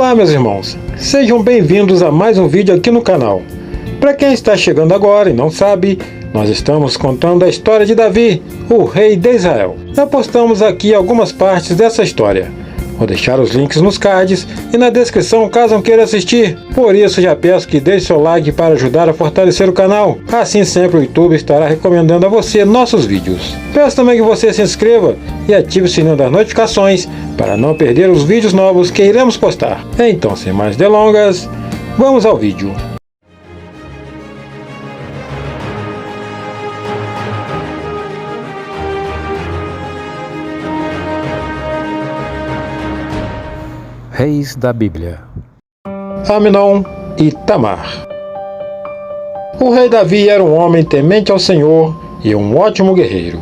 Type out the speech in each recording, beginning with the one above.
Olá meus irmãos, sejam bem-vindos a mais um vídeo aqui no canal. Para quem está chegando agora e não sabe, nós estamos contando a história de Davi, o rei de Israel. Já postamos aqui algumas partes dessa história. Vou deixar os links nos cards e na descrição caso queira assistir. Por isso já peço que deixe seu like para ajudar a fortalecer o canal. Assim sempre o YouTube estará recomendando a você nossos vídeos. Peço também que você se inscreva e ative o sininho das notificações para não perder os vídeos novos que iremos postar. Então, sem mais delongas, vamos ao vídeo. Reis da Bíblia. Amnon e Tamar. O rei Davi era um homem temente ao Senhor e um ótimo guerreiro.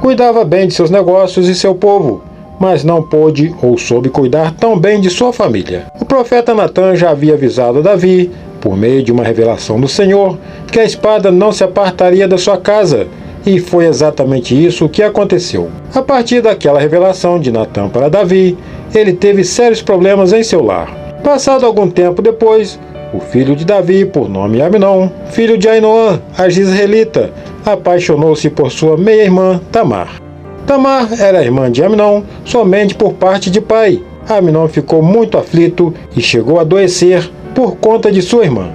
Cuidava bem de seus negócios e seu povo, mas não pôde ou soube cuidar tão bem de sua família. O profeta Natã já havia avisado Davi, por meio de uma revelação do Senhor, que a espada não se apartaria da sua casa, e foi exatamente isso que aconteceu. A partir daquela revelação de Natã para Davi, ele teve sérios problemas em seu lar. Passado algum tempo depois, o filho de Davi, por nome Amnon, filho de Ainoã, a Jizreelita, apaixonou-se por sua meia-irmã Tamar. Tamar era irmã de Amnon somente por parte de pai. Amnon ficou muito aflito e chegou a adoecer por conta de sua irmã.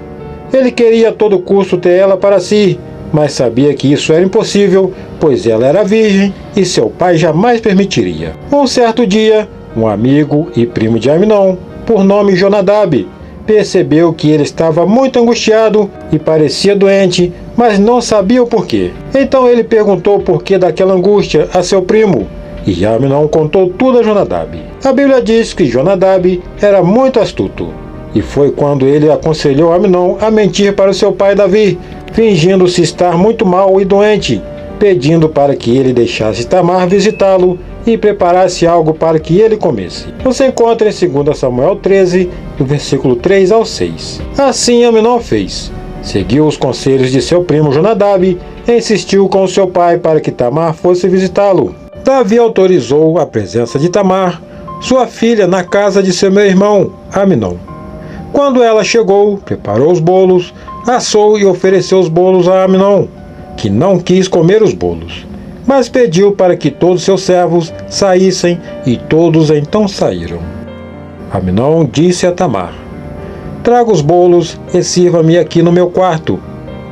Ele queria a todo custo ter ela para si, mas sabia que isso era impossível, pois ela era virgem e seu pai jamais permitiria. Um certo dia, um amigo e primo de Amnon, por nome Jonadab, percebeu que ele estava muito angustiado e parecia doente, mas não sabia o porquê. Então ele perguntou o porquê daquela angústia a seu primo, e Amnon contou tudo a Jonadab. A Bíblia diz que Jonadab era muito astuto, e foi quando ele aconselhou Amnon a mentir para o seu pai Davi, fingindo-se estar muito mal e doente, pedindo para que ele deixasse Tamar visitá-lo e preparasse algo para que ele comesse. Você encontra em 2 Samuel 13, do versículo 3 ao 6. Assim Amnon fez. Seguiu os conselhos de seu primo Jonadab e insistiu com seu pai para que Tamar fosse visitá-lo. Davi autorizou a presença de Tamar, sua filha, na casa de seu meio-irmão, Amnon. Quando ela chegou, preparou os bolos, assou e ofereceu os bolos a Amnon, que não quis comer os bolos, mas pediu para que todos seus servos saíssem, e todos então saíram. Amnon disse a Tamar: "Traga os bolos e sirva-me aqui no meu quarto."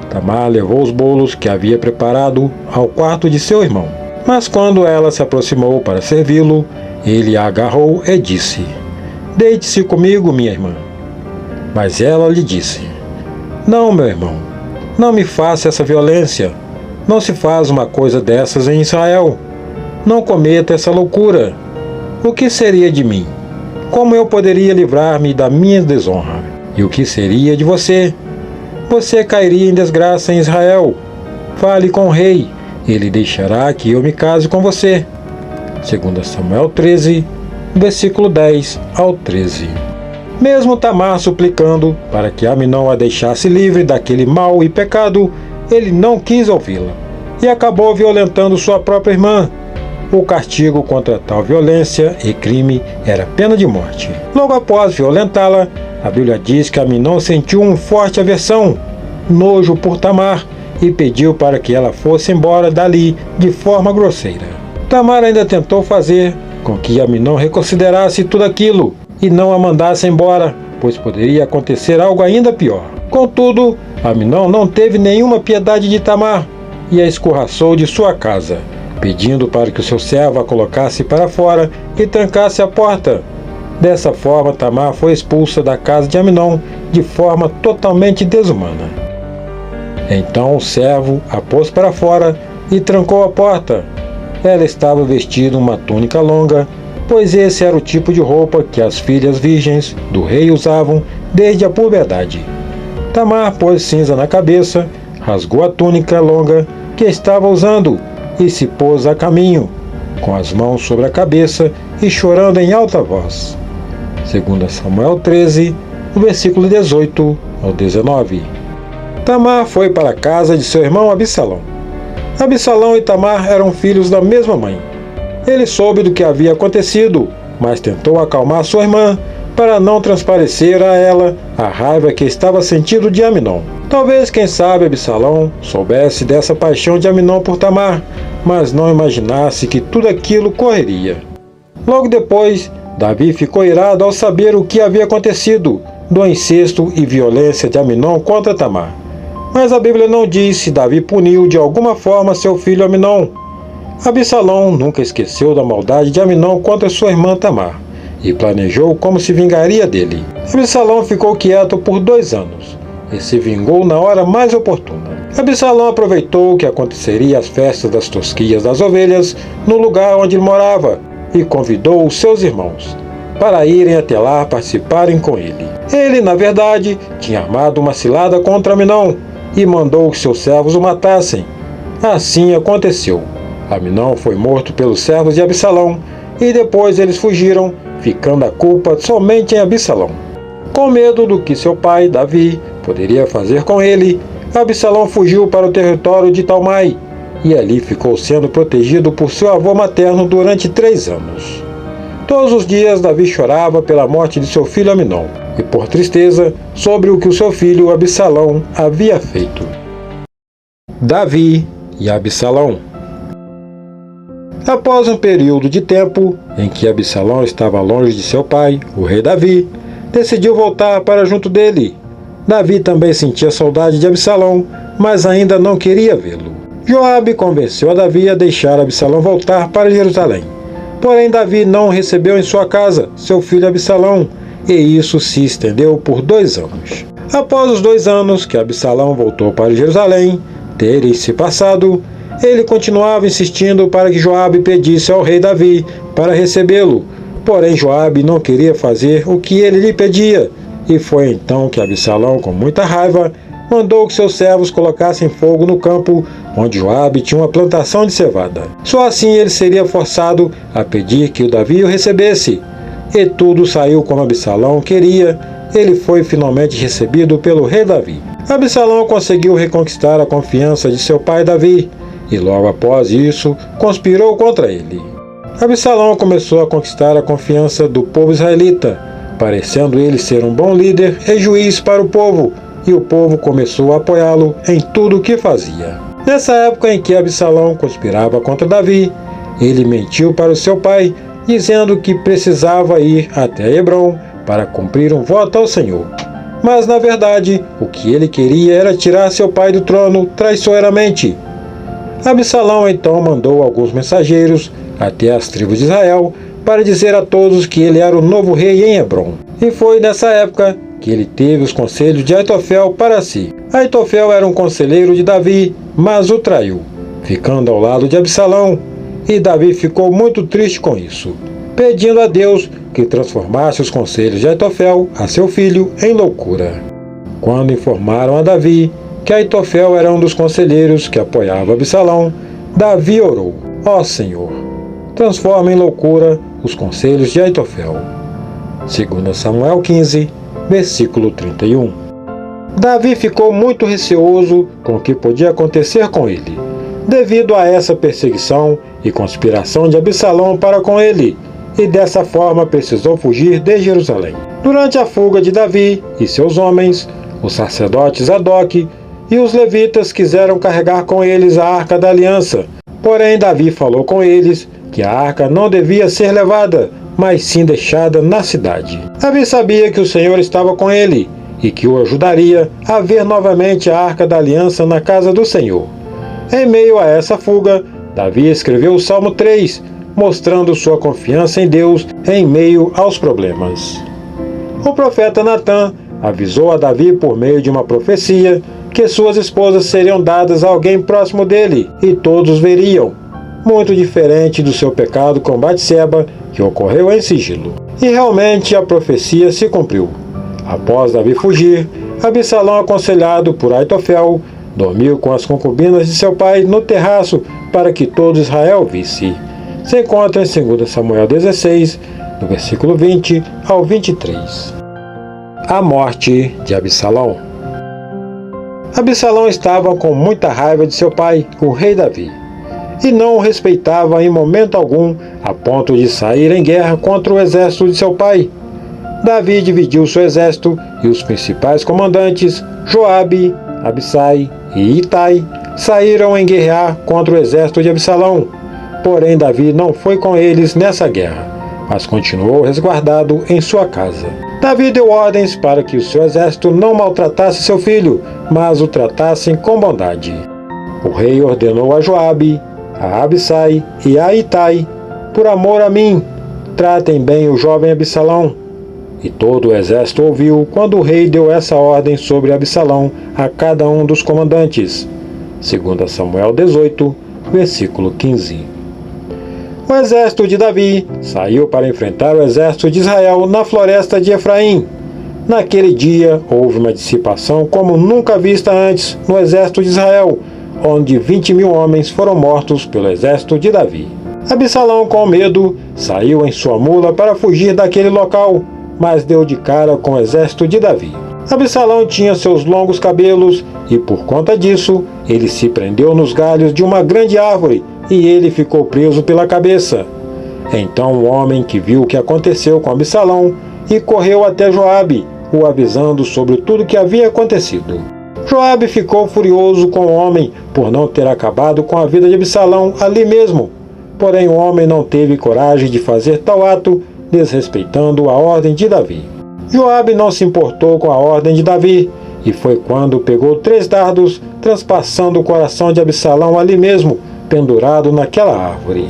Tamar levou os bolos que havia preparado ao quarto de seu irmão. Mas quando ela se aproximou para servi-lo, ele a agarrou e disse: "Deite-se comigo, minha irmã." Mas ela lhe disse: "Não, meu irmão, não me faça essa violência. Não se faz uma coisa dessas em Israel. Não cometa essa loucura. O que seria de mim? Como eu poderia livrar-me da minha desonra? E o que seria de você? Você cairia em desgraça em Israel. Fale com o rei, ele deixará que eu me case com você." 2 Samuel 13, versículo 10 ao 13. Mesmo Tamar suplicando para que Amnon a deixasse livre daquele mal e pecado, ele não quis ouvi-la e acabou violentando sua própria irmã. O castigo contra tal violência e crime era pena de morte. Logo após violentá-la, a Bíblia diz que Amnon sentiu uma forte aversão, nojo por Tamar, e pediu para que ela fosse embora dali de forma grosseira. Tamar ainda tentou fazer com que Amnon reconsiderasse tudo aquilo e não a mandasse embora, pois poderia acontecer algo ainda pior. Contudo, Amnon não teve nenhuma piedade de Tamar e a escorraçou de sua casa, pedindo para que o seu servo a colocasse para fora e trancasse a porta. Dessa forma, Tamar foi expulsa da casa de Amnon de forma totalmente desumana. Então o servo a pôs para fora e trancou a porta. Ela estava vestida uma túnica longa, pois esse era o tipo de roupa que as filhas virgens do rei usavam desde a puberdade. Tamar pôs cinza na cabeça, rasgou a túnica longa que estava usando e se pôs a caminho, com as mãos sobre a cabeça e chorando em alta voz. 2 Samuel 13, versículo 18 ao 19. Tamar foi para a casa de seu irmão Absalão. Absalão e Tamar eram filhos da mesma mãe. Ele soube do que havia acontecido, mas tentou acalmar sua irmã, para não transparecer a ela a raiva que estava sentindo de Amnon. Talvez, quem sabe, Absalão soubesse dessa paixão de Amnon por Tamar, mas não imaginasse que tudo aquilo correria. Logo depois, Davi ficou irado ao saber o que havia acontecido do incesto e violência de Amnon contra Tamar. Mas a Bíblia não diz se Davi puniu de alguma forma seu filho Amnon. Absalão nunca esqueceu da maldade de Amnon contra sua irmã Tamar e planejou como se vingaria dele. Absalão ficou quieto por 2 anos e se vingou na hora mais oportuna. Absalão aproveitou que aconteceria as festas das tosquias das ovelhas no lugar onde ele morava e convidou os seus irmãos para irem até lá participarem com ele. Ele, na verdade, tinha armado uma cilada contra Amnon e mandou que seus servos o matassem. Assim aconteceu. Amnon foi morto pelos servos de Absalão e depois eles fugiram, ficando a culpa somente em Absalão. Com medo do que seu pai, Davi, poderia fazer com ele, Absalão fugiu para o território de Talmai e ali ficou sendo protegido por seu avô materno durante 3 anos. Todos os dias Davi chorava pela morte de seu filho Amnon e por tristeza sobre o que o seu filho Absalão havia feito. Davi e Absalão. Após um período de tempo em que Absalão estava longe de seu pai, o rei Davi, decidiu voltar para junto dele. Davi também sentia saudade de Absalão, mas ainda não queria vê-lo. Joabe convenceu a Davi a deixar Absalão voltar para Jerusalém. Porém, Davi não o recebeu em sua casa, seu filho Absalão, e isso se estendeu por 2 anos. Após os 2 anos que Absalão voltou para Jerusalém terem se passado, ele continuava insistindo para que Joabe pedisse ao rei Davi para recebê-lo. Porém, Joabe não queria fazer o que ele lhe pedia, e foi então que Absalão, com muita raiva, mandou que seus servos colocassem fogo no campo onde Joabe tinha uma plantação de cevada. Só assim ele seria forçado a pedir que o Davi o recebesse. E tudo saiu como Absalão queria. Ele foi finalmente recebido pelo rei Davi. Absalão conseguiu reconquistar a confiança de seu pai Davi, e logo após isso, conspirou contra ele. Absalão começou a conquistar a confiança do povo israelita, parecendo ele ser um bom líder e juiz para o povo, e o povo começou a apoiá-lo em tudo o que fazia. Nessa época em que Absalão conspirava contra Davi, ele mentiu para o seu pai, dizendo que precisava ir até Hebrom para cumprir um voto ao Senhor. Mas, na verdade, o que ele queria era tirar seu pai do trono traiçoeiramente. Absalão então mandou alguns mensageiros até as tribos de Israel para dizer a todos que ele era o novo rei em Hebrom. E foi nessa época que ele teve os conselhos de Aitofel para si. Aitofel era um conselheiro de Davi, mas o traiu, ficando ao lado de Absalão, e Davi ficou muito triste com isso, pedindo a Deus que transformasse os conselhos de Aitofel, a seu filho, em loucura. Quando informaram a Davi que Aitofel era um dos conselheiros que apoiava Absalão, Davi orou: ó Senhor, transforma em loucura os conselhos de Aitofel. 2 Samuel 15, versículo 31. Davi ficou muito receoso com o que podia acontecer com ele, devido a essa perseguição e conspiração de Absalão para com ele, e dessa forma precisou fugir de Jerusalém. Durante a fuga de Davi e seus homens, os sacerdotes Zadok e os levitas quiseram carregar com eles a Arca da Aliança. Porém, Davi falou com eles que a arca não devia ser levada, mas sim deixada na cidade. Davi sabia que o Senhor estava com ele e que o ajudaria a ver novamente a Arca da Aliança na casa do Senhor. Em meio a essa fuga, Davi escreveu o Salmo 3, mostrando sua confiança em Deus em meio aos problemas. O profeta Natã avisou a Davi por meio de uma profecia que suas esposas seriam dadas a alguém próximo dele e todos veriam, muito diferente do seu pecado com Batseba, que ocorreu em sigilo. E realmente a profecia se cumpriu. Após Davi fugir, Absalão, aconselhado por Aitofel, dormiu com as concubinas de seu pai no terraço para que todo Israel visse. Se encontra em 2 Samuel 16, do versículo 20 ao 23. A morte de Absalão. Absalão estava com muita raiva de seu pai, o rei Davi, e não o respeitava em momento algum, a ponto de sair em guerra contra o exército de seu pai. Davi dividiu seu exército e os principais comandantes, Joabe, Abissai e Itai, saíram em guerrear contra o exército de Absalão. Porém, Davi não foi com eles nessa guerra, mas continuou resguardado em sua casa. Davi deu ordens para que o seu exército não maltratasse seu filho, mas o tratassem com bondade. O rei ordenou a Joabe, a Abissai e a Itai: por amor a mim, tratem bem o jovem Absalão. E todo o exército ouviu quando o rei deu essa ordem sobre Absalão a cada um dos comandantes. 2 Samuel 18, versículo 15. O exército de Davi saiu para enfrentar o exército de Israel na floresta de Efraim. Naquele dia houve uma dissipação como nunca vista antes no exército de Israel, onde 20.000 homens foram mortos pelo exército de Davi. Absalão, com medo, saiu em sua mula para fugir daquele local, mas deu de cara com o exército de Davi. Absalão tinha seus longos cabelos e, por conta disso, ele se prendeu nos galhos de uma grande árvore e ele ficou preso pela cabeça. Então um homem que viu o que aconteceu com Absalão e correu até Joabe, o avisando sobre tudo o que havia acontecido. Joabe ficou furioso com o homem por não ter acabado com a vida de Absalão ali mesmo. Porém, o homem não teve coragem de fazer tal ato, desrespeitando a ordem de Davi. Joabe não se importou com a ordem de Davi, e foi quando pegou 3 dardos, transpassando o coração de Absalão ali mesmo, pendurado naquela árvore.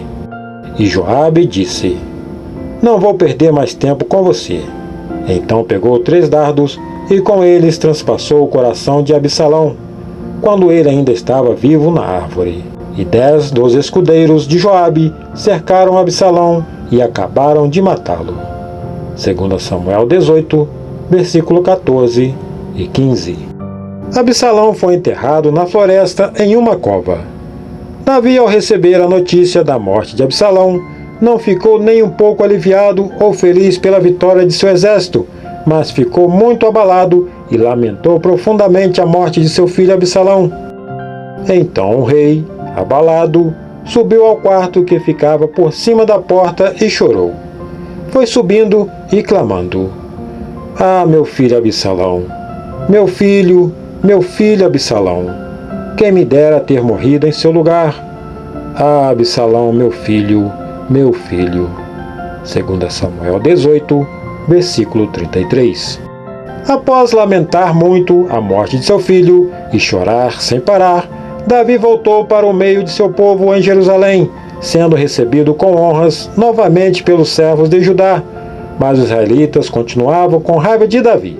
E Joabe disse: não vou perder mais tempo com você. Então pegou 3 dardos e com eles transpassou o coração de Absalão, quando ele ainda estava vivo na árvore. E 10 dos escudeiros de Joabe cercaram Absalão e acabaram de matá-lo. 2 Samuel 18, versículo 14 e 15. Absalão foi enterrado na floresta em uma cova. Davi, ao receber a notícia da morte de Absalão, não ficou nem um pouco aliviado ou feliz pela vitória de seu exército, mas ficou muito abalado e lamentou profundamente a morte de seu filho Absalão. Então o rei, abalado, subiu ao quarto que ficava por cima da porta e chorou. Foi subindo e clamando: ah, meu filho Absalão! Meu filho Absalão! Quem me dera ter morrido em seu lugar! Ah, Absalão, meu filho! 2 Samuel 18, versículo 33. Após lamentar muito a morte de seu filho e chorar sem parar, Davi voltou para o meio de seu povo em Jerusalém, sendo recebido com honras novamente pelos servos de Judá, mas os israelitas continuavam com raiva de Davi.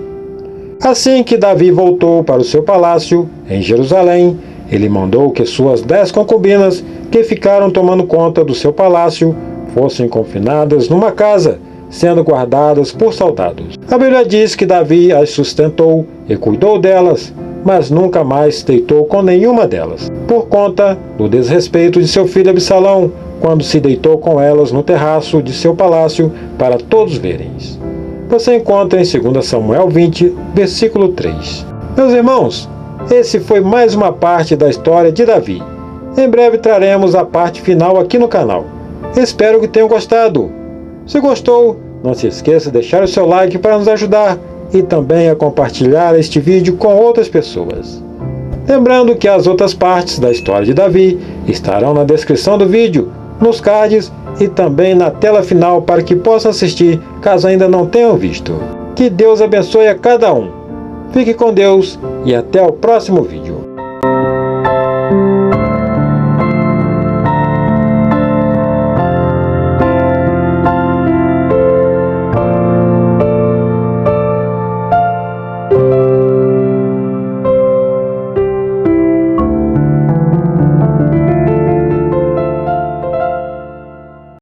Assim que Davi voltou para o seu palácio em Jerusalém, ele mandou que suas 10 concubinas, que ficaram tomando conta do seu palácio, fossem confinadas numa casa, sendo guardadas por soldados. A Bíblia diz que Davi as sustentou e cuidou delas, mas nunca mais deitou com nenhuma delas, por conta do desrespeito de seu filho Absalão, quando se deitou com elas no terraço de seu palácio para todos verem. Você encontra em 2 Samuel 20, versículo 3. Meus irmãos, esse foi mais uma parte da história de Davi. Em breve traremos a parte final aqui no canal. Espero que tenham gostado. Se gostou, não se esqueça de deixar o seu like para nos ajudar e também a compartilhar este vídeo com outras pessoas. Lembrando que as outras partes da história de Davi estarão na descrição do vídeo, nos cards e também na tela final para que possam assistir caso ainda não tenham visto. Que Deus abençoe a cada um. Fique com Deus e até o próximo vídeo.